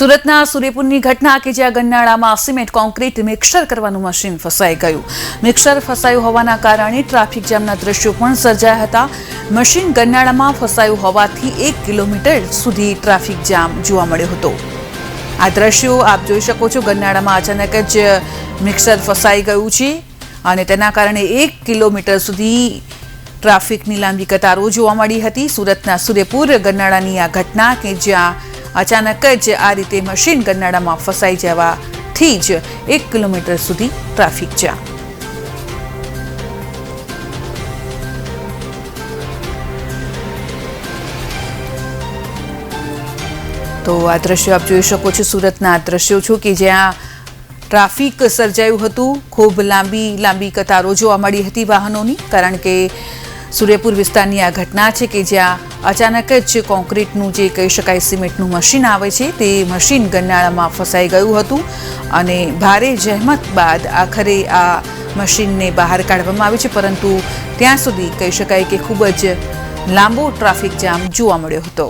સુરતના સૂર્યપુરની ઘટના કે જ્યાં ગન્નાળામાં સિમેન્ટ કોન્ક્રીટ મિક્સર કરવાનું મશીન ફસાઈ ગયું. મિક્સર ફસાયું હોવાના કારણે ટ્રાફિક જામના દ્રશ્યો પણ સર્જાયા હતા. મશીન ગન્નાળામાં ફસાયું હોવાથી 1 કિલોમીટર સુધી ટ્રાફિક જામ જોવા મળ્યો હતો. આ દ્રશ્યો આપ જોઈ શકો છો. ગન્નાળામાં અચાનક જ મિક્સર ફસાઈ ગયું છે અને તેના કારણે 1 કિલોમીટર સુધી ટ્રાફિકની લાંબી કતારો જોવા મળી હતી. સુરતના સૂર્યપુર ગન્નાળાની આ ઘટના કે જ્યાં અચાનક જ આ રીતે મશીન ગન્નાળામાં ફસાઈ જવાથી જ 1 કિલોમીટર સુધી ટ્રાફિક જામ. તો આ દ્રશ્યો આપ જોઈ શકો છો. સુરતના આ દ્રશ્યો છો કે જ્યાં ટ્રાફિક સર્જાયું હતું. ખૂબ લાંબી કતારો જોવા મળી હતી વાહનોની, કારણ કે સૂર્યપુર વિસ્તારની આ ઘટના છે કે જ્યાં અચાનક જ કોન્ક્રીટનું જે કહી શકાય સિમેન્ટનું મશીન આવે છે તે મશીન ગન્નાળામાં ફસાઈ ગયું હતું અને ભારે જહેમત બાદ આખરે આ મશીનને બહાર કાઢવામાં આવ્યું છે, પરંતુ ત્યાં સુધી કહી શકાય કે ખૂબ જ લાંબો ટ્રાફિક જામ જોવા મળ્યો હતો.